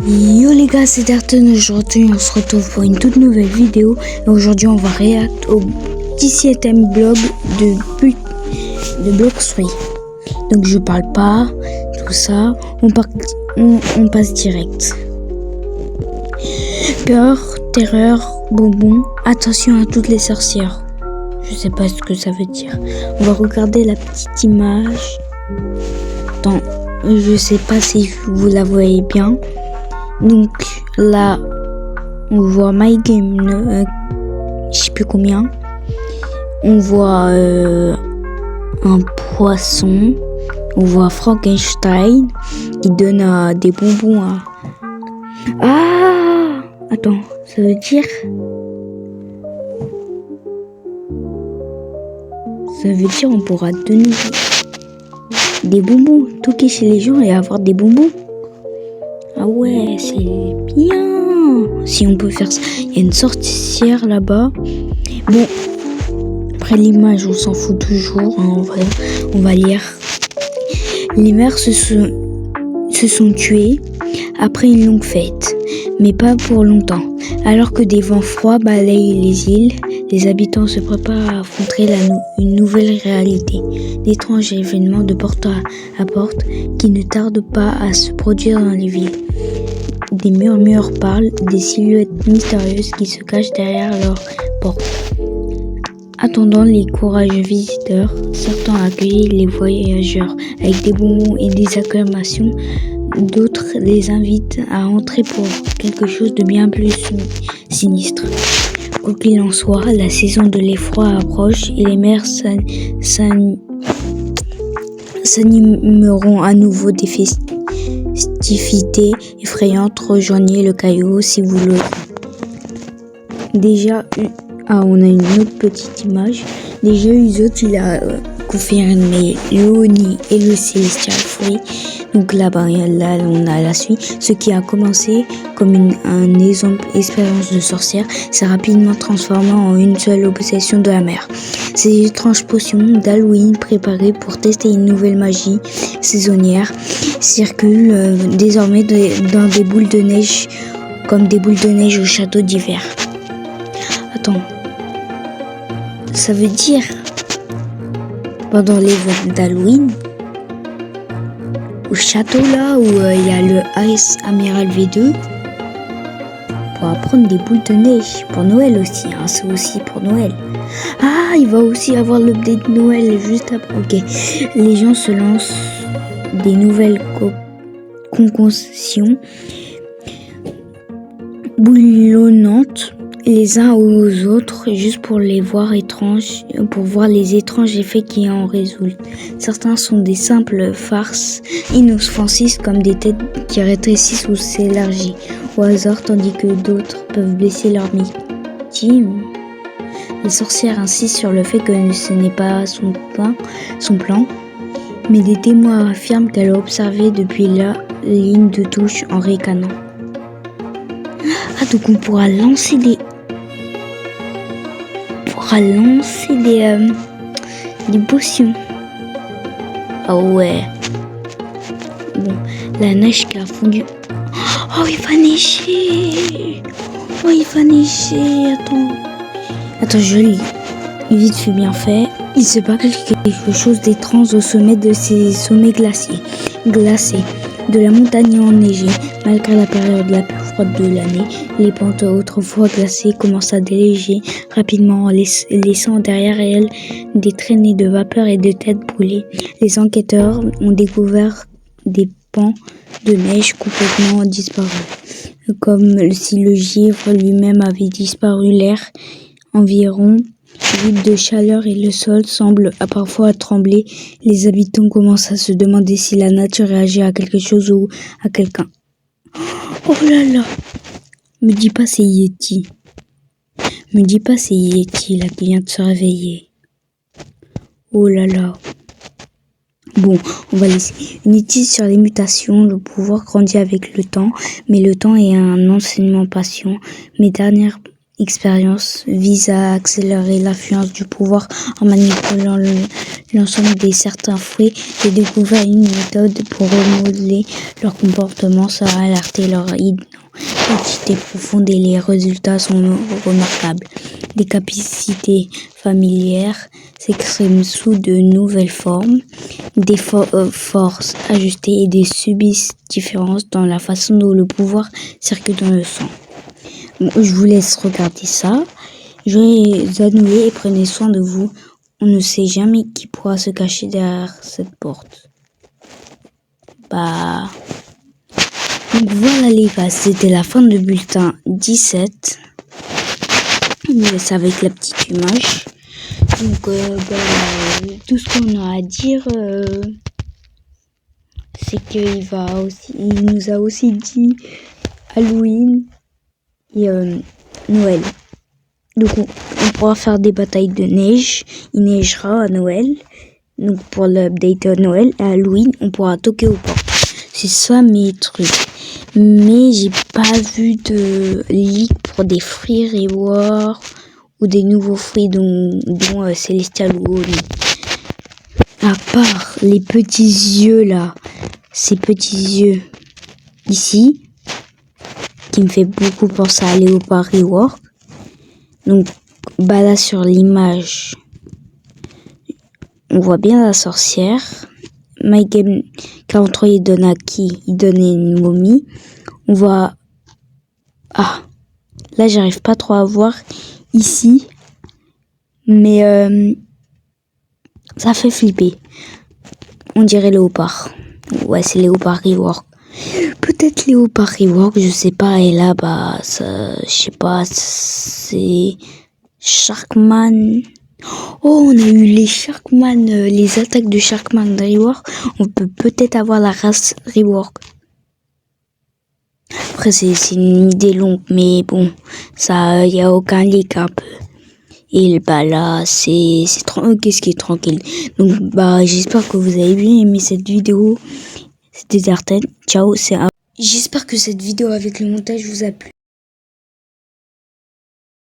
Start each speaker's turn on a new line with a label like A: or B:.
A: Yo les gars, c'est Darton. Aujourd'hui on se retrouve pour une toute nouvelle vidéo. Et aujourd'hui on va réagir au 17e blog de Blox Fruits. Donc je parle pas, tout ça, on passe direct. Peur, terreur, bonbon, attention à toutes les sorcières. Je sais pas ce que ça veut dire. On va regarder la petite image. Attends, je sais pas si vous la voyez bien. Donc là, on voit My Game, je sais plus combien. On voit un poisson. On voit Frankenstein qui donne des bonbons à... Ah! Attends, ça veut dire... Ça veut dire on pourra donner des bonbons, toquer chez les gens et avoir des bonbons. Ah ouais, c'est bien. Si on peut faire ça. Il y a une sorcière là-bas. Bon, après l'image, on s'en fout toujours. Hein, on va lire. Les mères se sont tuées après une longue fête, mais pas pour longtemps. Alors que des vents froids balayent les îles, les habitants se préparent à affronter une nouvelle réalité. D'étranges événements de porte à porte qui ne tardent pas à se produire dans les villes. Des murmures parlent, des silhouettes mystérieuses qui se cachent derrière leurs portes. Attendant les courageux visiteurs, certains accueillent les voyageurs avec des bonbons et des acclamations. D'autres les invitent à entrer pour quelque chose de bien plus sinistre. Quoi qu'il en soit, la saison de l'effroi approche et les mers s'animeront à nouveau des festivités effrayantes. Rejoignez le caillou si vous le... Déjà, on a une autre petite image. Déjà, Usopp, il a confirmé Léonie et le Celestial Fruit. Donc là, on a la suite. Ce qui a commencé comme un exemple expérience de sorcière s'est rapidement transformé en une seule obsession de la mère. Ces étranges potions d'Halloween préparées pour tester une nouvelle magie saisonnière circulent désormais dans des boules de neige, comme des boules de neige au château d'hiver. Attends, ça veut dire pendant les fêtes d'Halloween, au château là où il y a le Ice Amiral V2, on pourra prendre des boules de neige pour Noël aussi, hein, c'est aussi pour Noël. Ah, il va aussi avoir l'update de Noël juste après. Ok, les gens se lancent des nouvelles concoctions boulonnantes les uns aux autres juste pour voir les étranges effets qui en résultent. Certains sont des simples farces inoffensives comme des têtes qui rétrécissent ou s'élargissent au hasard, tandis que d'autres peuvent blesser leur victime. Les sorcières insistent sur le fait que ce n'est pas son plan, mais des témoins affirment qu'elle a observé depuis la ligne de touche en ricanant. Ah, donc on pourra lancer des potions. Ah ouais. Bon, la neige qui a fondu. Oh, il va neiger. Attends, je lis. Vite fait, bien fait. Il se passe quelque chose d'étrange au sommet de ces sommets glacés. De la montagne enneigée, malgré la période la plus froide de l'année, les pentes autrefois glacées commencent à déléger rapidement en laissant derrière elles des traînées de vapeur et de têtes brûlées. Les enquêteurs ont découvert des pans de neige complètement disparus, comme si le givre lui-même avait disparu. L'air environ vide de chaleur et le sol semble parfois trembler. Les habitants commencent à se demander si la nature réagit à quelque chose ou à quelqu'un. Oh là là! Me dis pas c'est Yeti là qui vient de se réveiller. Oh là là. Bon, on va laisser. Une étude sur les mutations, le pouvoir grandit avec le temps, mais le temps est un enseignement patient. Mes dernières expérience vise à accélérer l'influence du pouvoir en manipulant l'ensemble des certains fruits et découvert une méthode pour remodeler leur comportement sans alerter leur identité profonde et les résultats sont remarquables. Des capacités familières s'expriment sous de nouvelles formes, des forces ajustées et des subtiles différences dans la façon dont le pouvoir circule dans le sang. Bon, je vous laisse regarder ça. Joyeux à Noël et prenez soin de vous. On ne sait jamais qui pourra se cacher derrière cette porte. Donc voilà les gars, c'était la fin de bulletin 17. Je vous laisse avec la petite image. Donc tout ce qu'on a à dire, c'est qu'il nous a aussi dit Halloween et Noël. Donc on pourra faire des batailles de neige. Il neigera à Noël. Donc pour l'update à Noël et Halloween, on pourra toquer aux portes. C'est ça mes trucs. Mais j'ai pas vu de leak pour des fruits rewards ou des nouveaux fruits dont Celestial ou Oli. À part les petits yeux là, ces petits yeux ici, qui me fait beaucoup penser à Léopard Rework. Donc là sur l'image, on voit bien la sorcière. MyGame 43 il donne à qui? Il donne une momie. On voit... Ah, là j'arrive pas trop à voir ici. Mais ça fait flipper. On dirait Léopard. Ouais, c'est Léopard Rework. Peut-être Léopard Rework, je sais pas. Et là, ça, je sais pas, c'est Sharkman. Oh, on a eu les Sharkman, les attaques de Sharkman Rework. On peut peut-être avoir la race Rework. Après, c'est une idée longue, mais bon, ça, y a aucun leak un peu. Et là, c'est qu'est-ce qui est tranquille. Donc, j'espère que vous avez bien aimé cette vidéo. C'était Zarten. Ciao, j'espère que cette vidéo avec le montage vous a plu.